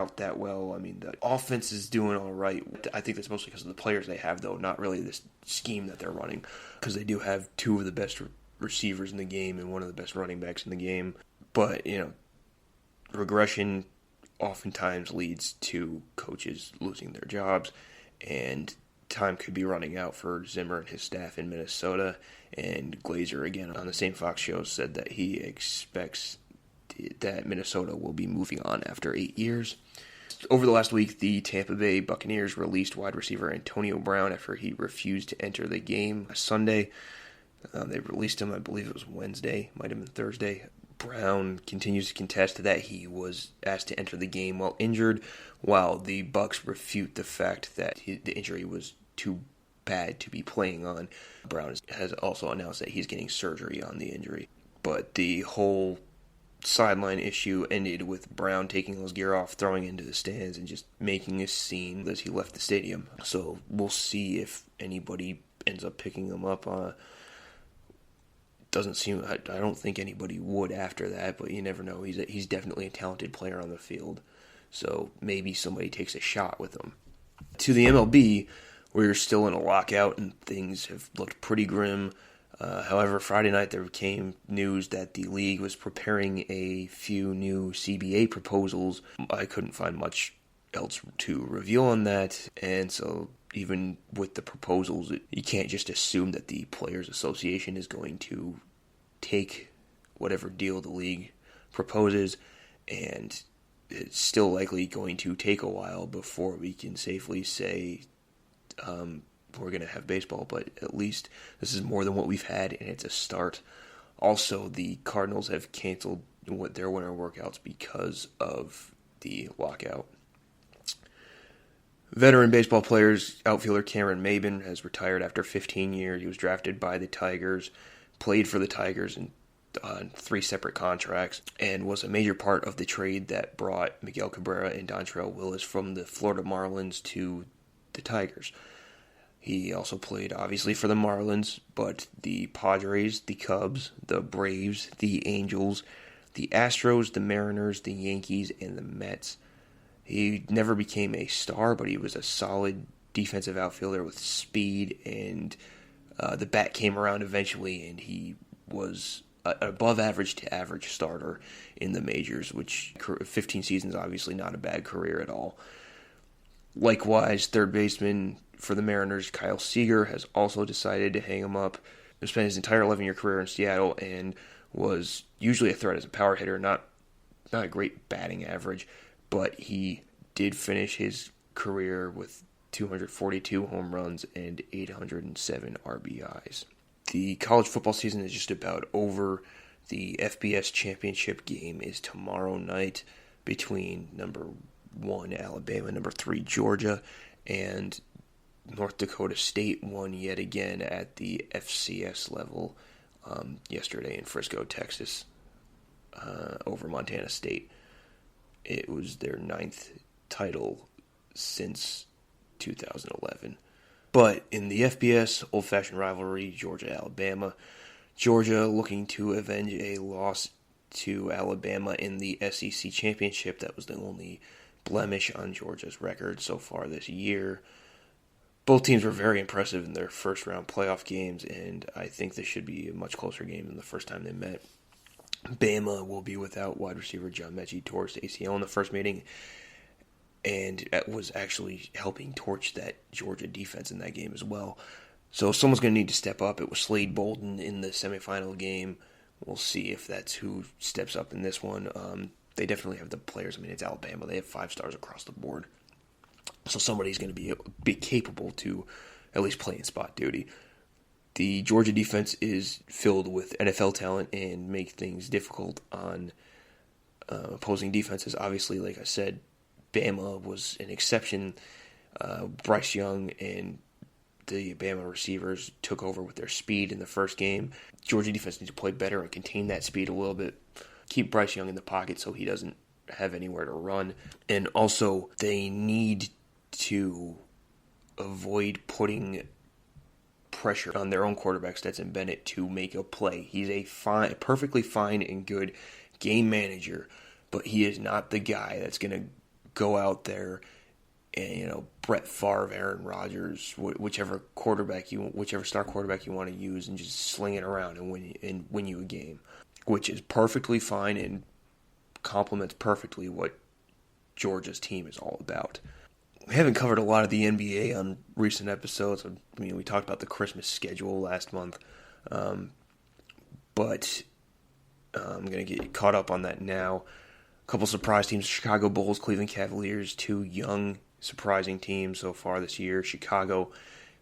out that well. I mean, the offense is doing all right. I think that's mostly because of the players they have, though, not really this scheme that they're running, because they do have two of the best receivers in the game and one of the best running backs in the game. But, regression oftentimes leads to coaches losing their jobs, and time could be running out for Zimmer and his staff in Minnesota. And Glazer, again, on the same Fox show, said that he expects that Minnesota will be moving on after 8 years. Over the last week, the Tampa Bay Buccaneers released wide receiver Antonio Brown after he refused to enter the game Sunday. They released him, I believe it was Wednesday, might have been Thursday. Brown continues to contest that he was asked to enter the game while injured, while the Bucs refute the fact that the injury was too bad to be playing on. Brown has also announced that he's getting surgery on the injury. But the whole sideline issue ended with Brown taking his gear off, throwing into the stands, and just making a scene as he left the stadium. So we'll see if anybody ends up picking him up. Doesn't seem. I don't think anybody would after that, but you never know. He's definitely a talented player on the field, so maybe somebody takes a shot with him. To the MLB, we're still in a lockout and things have looked pretty grim. However, Friday night there came news that the league was preparing a few new CBA proposals. I couldn't find much else to reveal on that, and so even with the proposals, you can't just assume that the Players Association is going to take whatever deal the league proposes, and it's still likely going to take a while before we can safely say we're going to have baseball, but at least this is more than what we've had, and it's a start. Also, the Cardinals have canceled their winter workouts because of the lockout. Veteran baseball players, outfielder Cameron Maybin has retired after 15 years. He was drafted by the Tigers, played for the Tigers on 3 separate contracts, and was a major part of the trade that brought Miguel Cabrera and Dontrelle Willis from the Florida Marlins to the Tigers. He also played, obviously, for the Marlins, but the Padres, the Cubs, the Braves, the Angels, the Astros, the Mariners, the Yankees, and the Mets. He never became a star, but he was a solid defensive outfielder with speed, and the bat came around eventually, and he was an above-average to average starter in the majors, which 15 seasons, obviously not a bad career at all. Likewise, third baseman for the Mariners, Kyle Seager, has also decided to hang him up. He spent his entire 11-year career in Seattle and was usually a threat as a power hitter, not a great batting average, but he did finish his career with 242 home runs and 807 RBIs. The college football season is just about over. The FBS championship game is tomorrow night between number 1 Alabama, number 3 Georgia, and North Dakota State won yet again at the FCS level yesterday in Frisco, Texas, over Montana State. It was their 9th title since 2011. But in the FBS old-fashioned rivalry, Georgia-Alabama, Georgia looking to avenge a loss to Alabama in the SEC championship. That was the only blemish on Georgia's record so far this year. Both teams were very impressive in their first-round playoff games, and I think this should be a much closer game than the first time they met. Bama will be without wide receiver John Mechie towards the ACL in the first meeting, and it was actually helping torch that Georgia defense in that game as well. So someone's going to need to step up. It was Slade Bolden in the semifinal game. We'll see if that's who steps up in this one. They definitely have the players. I mean, it's Alabama. They have 5 stars across the board. So somebody's going to be capable to at least play in spot duty. The Georgia defense is filled with NFL talent and make things difficult on opposing defenses. Obviously, like I said, Bama was an exception. Bryce Young and the Bama receivers took over with their speed in the first game. Georgia defense needs to play better and contain that speed a little bit. Keep Bryce Young in the pocket so he doesn't have anywhere to run. And also, they need to avoid putting pressure on their own quarterback, Stetson Bennett, to make a play. He's a perfectly fine and good game manager, but he is not the guy that's going to go out there and Brett Favre, Aaron Rodgers, whichever star quarterback you want to use, and just sling it around and win you a game, which is perfectly fine and complements perfectly what Georgia's team is all about. We haven't covered a lot of the NBA on recent episodes. I mean, we talked about the Christmas schedule last month, but I'm going to get caught up on that now. A couple surprise teams: Chicago Bulls, Cleveland Cavaliers, two young, surprising teams so far this year. Chicago,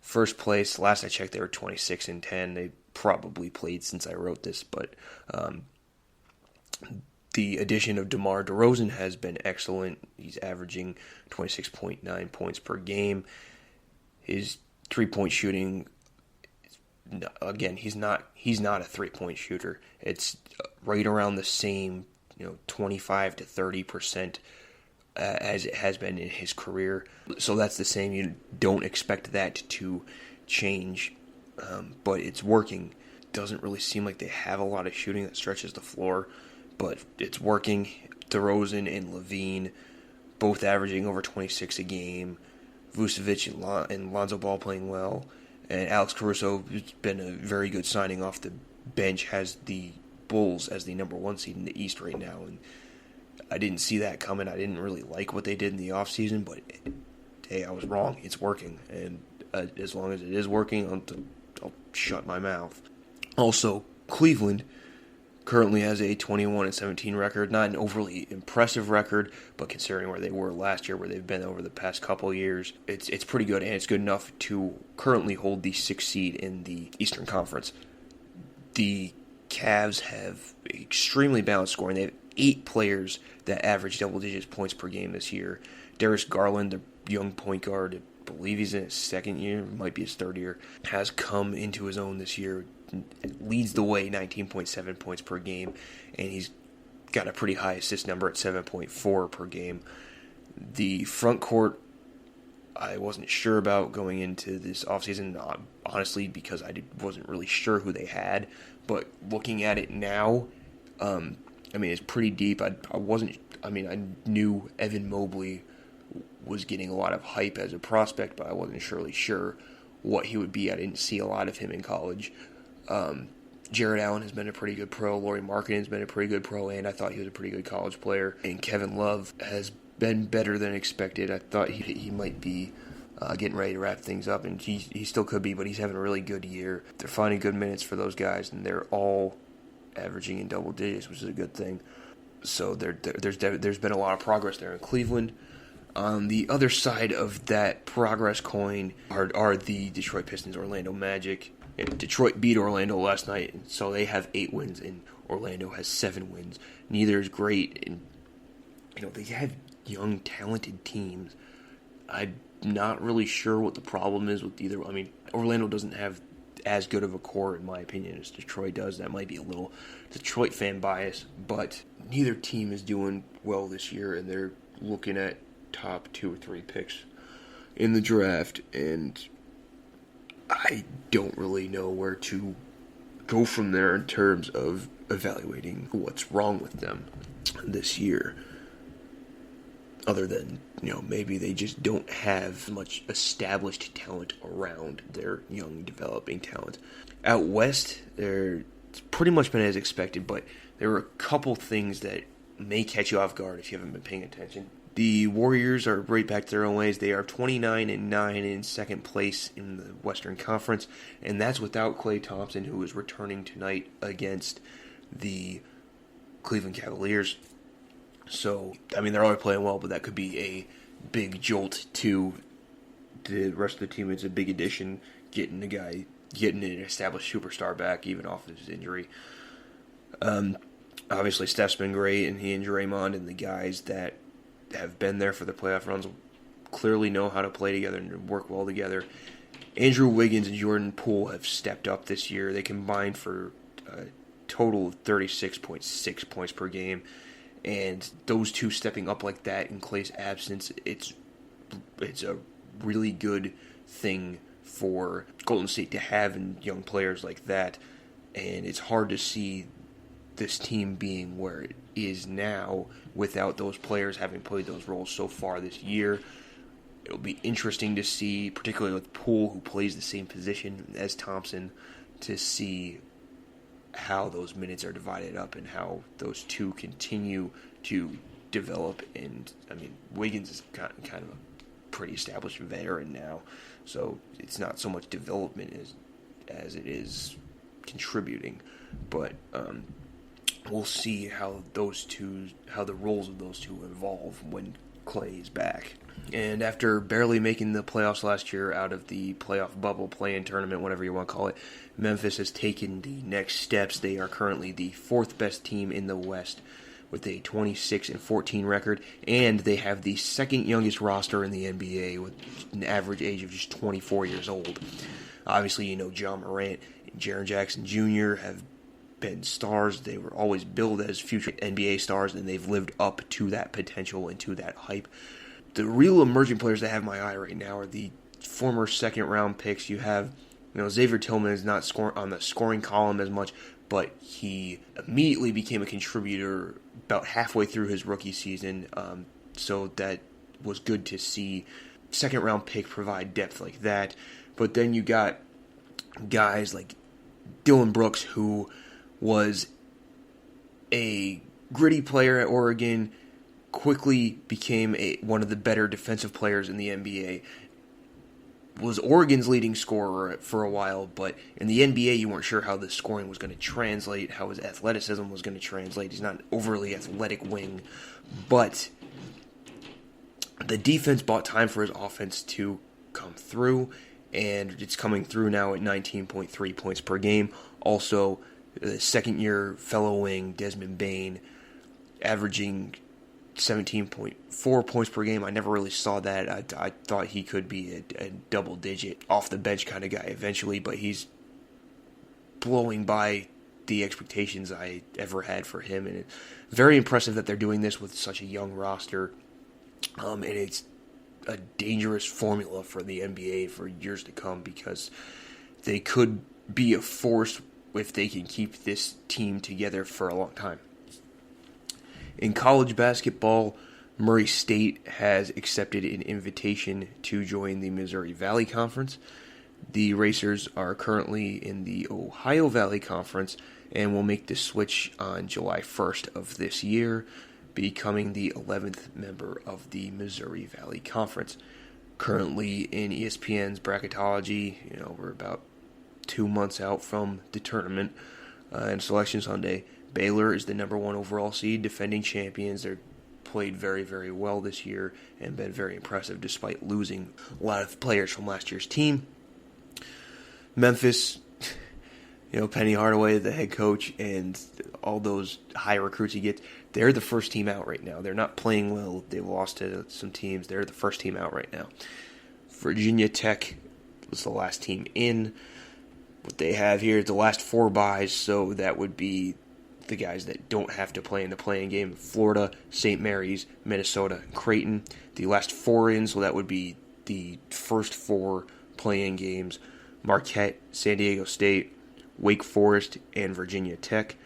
first place. Last I checked, they were 26-10. They probably played since I wrote this, but the addition of DeMar DeRozan has been excellent. He's averaging 26.9 points per game. His three-point shooting, again, he's not a three-point shooter. It's right around the same, 25 to 30% as it has been in his career. So that's the same. You don't expect that to change, but it's working. Doesn't really seem like they have a lot of shooting that stretches the floor, but it's working. DeRozan and Levine both averaging over 26 a game. Vucevic and Lonzo Ball playing well. And Alex Caruso has been a very good signing off the bench, has the Bulls as the number one seed in the East right now. And I didn't see that coming. I didn't really like what they did in the offseason, but hey, I was wrong. It's working. And as long as it is working, I'll shut my mouth. Also, Cleveland currently has a 21-17 record. Not an overly impressive record, but considering where they were last year, where they've been over the past couple of years, it's pretty good, and it's good enough to currently hold the 6th seed in the Eastern Conference. The Cavs have extremely balanced scoring. They have 8 players that average double-digit points per game this year. Darius Garland, the young point guard, I believe he's in his second year, might be his third year, has come into his own this year. Leads the way, 19.7 points per game, and he's got a pretty high assist number at 7.4 per game. The front court, I wasn't sure about going into this offseason, honestly, because I wasn't really sure who they had. But looking at it now, it's pretty deep. I knew Evan Mobley was getting a lot of hype as a prospect, but I wasn't surely sure what he would be. I didn't see a lot of him in college. Jared Allen has been a pretty good pro. Lauri Markkanen's been a pretty good pro, and I thought he was a pretty good college player. And Kevin Love has been better than expected. I thought he might be getting ready to wrap things up, and he still could be, but he's having a really good year. They're finding good minutes for those guys, and they're all averaging in double digits, which is a good thing. So there's been a lot of progress there in Cleveland. On the other side of that progress coin are the Detroit Pistons, Orlando Magic. And Detroit beat Orlando last night, and so they have 8 wins, and Orlando has 7 wins. Neither is great, and they have young, talented teams. I'm not really sure what the problem is with either. Orlando doesn't have as good of a core, in my opinion, as Detroit does. That might be a little Detroit fan bias, but neither team is doing well this year, and they're looking at top 2 or 3 picks in the draft, and I don't really know where to go from there in terms of evaluating what's wrong with them this year. Other than, maybe they just don't have much established talent around their young, developing talent. Out west, it's pretty much been as expected, but there are a couple things that may catch you off guard if you haven't been paying attention. The Warriors are right back to their own ways. They are 29-9 in second place in the Western Conference, and that's without Klay Thompson, who is returning tonight against the Cleveland Cavaliers. So, they're already playing well, but that could be a big jolt to the rest of the team. It's a big addition, getting an established superstar back, even off his injury. Obviously, Steph's been great, and he and Draymond and the guys that have been there for the playoff runs clearly know how to play together and work well together. Andrew Wiggins and Jordan Poole have stepped up this year. They combined for a total of 36.6 points per game. And those two stepping up like that in Klay's absence, it's a really good thing for Golden State to have in young players like that. And it's hard to see this team being where it is now without those players having played those roles so far this year. It'll be interesting to see, particularly with Poole, who plays the same position as Thompson, to see how those minutes are divided up and how those two continue to develop. And, I mean, Wiggins is kind of a pretty established veteran now, so it's not so much development as it is contributing. But we'll see how the roles of those two evolve when Clay is back. And after barely making the playoffs last year out of the playoff bubble, play-in tournament, whatever you want to call it, Memphis has taken the next steps. They are currently the fourth best team in the West with a 26-14 record, and they have the second youngest roster in the NBA with an average age of just 24 years old. Obviously, John Morant and Jaren Jackson Jr. have been stars. They were always billed as future NBA stars, and they've lived up to that potential and to that hype. The real emerging players that have my eye right now are the former second-round picks. You have, Xavier Tillman is not on the scoring column as much, but he immediately became a contributor about halfway through his rookie season, so that was good to see. Second-round pick provide depth like that. But then you got guys like Dylan Brooks, who was a gritty player at Oregon, quickly became one of the better defensive players in the NBA, was Oregon's leading scorer for a while, but in the NBA you weren't sure how the scoring was going to translate, how his athleticism was going to translate. He's not an overly athletic wing, but the defense bought time for his offense to come through, and it's coming through now at 19.3 points per game. Also, the second-year fellow wing, Desmond Bane, averaging 17.4 points per game. I never really saw that. I thought he could be a double-digit, off-the-bench kind of guy eventually, but he's blowing by the expectations I ever had for him, and it's very impressive that they're doing this with such a young roster, and it's a dangerous formula for the NBA for years to come, because they could be a force if they can keep this team together for a long time. In college basketball, Murray State has accepted an invitation to join the Missouri Valley Conference. The Racers are currently in the Ohio Valley Conference and will make the switch on July 1st of this year, becoming the 11th member of the Missouri Valley Conference. Currently in ESPN's bracketology, we're about 2 months out from the tournament and Selection Sunday. Baylor is the number 1 overall seed, defending champions. They're played very, very well this year and been very impressive despite losing a lot of players from last year's team. Memphis, Penny Hardaway, the head coach, and all those high recruits he gets, they're the first team out right now. They're not playing well. They've lost to some teams. They're the first team out right now. Virginia Tech was the last team in. What they have here is the last 4 byes, so that would be the guys that don't have to play in the play-in game: Florida, St. Mary's, Minnesota, and Creighton. The last 4 in, so that would be the first 4 play-in games: Marquette, San Diego State, Wake Forest, and Virginia Tech.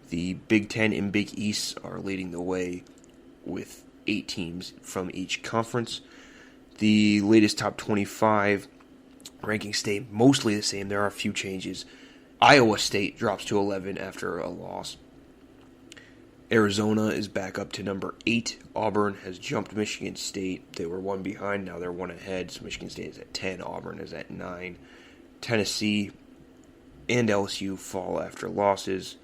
The Big Ten and Big East are leading the way with 8 teams from each conference. The latest top 25 rankings stay mostly the same. There are a few changes. Iowa State drops to 11 after a loss. Arizona is back up to number 8. Auburn has jumped Michigan State. They were 1 behind, now they're 1 ahead. So Michigan State is at 10, Auburn is at 9. Tennessee and LSU fall after losses.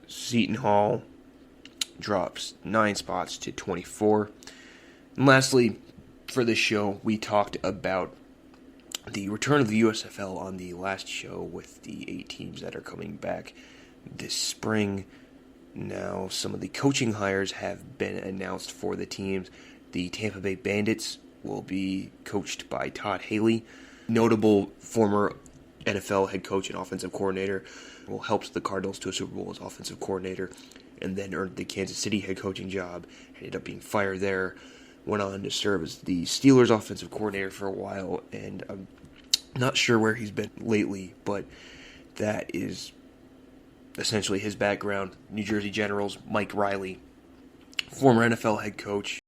Seton Hall drops 9 spots to 24. And lastly, for this show, we talked about the return of the USFL on the last show with the 8 teams that are coming back this spring. Now, some of the coaching hires have been announced for the teams. The Tampa Bay Bandits will be coached by Todd Haley, notable former NFL head coach and offensive coordinator, who helped the Cardinals to a Super Bowl as offensive coordinator, and then earned the Kansas City head coaching job, ended up being fired there, went on to serve as the Steelers offensive coordinator for a while, and I'm not sure where he's been lately, but that is essentially his background. New Jersey Generals, Mike Riley, former NFL head coach,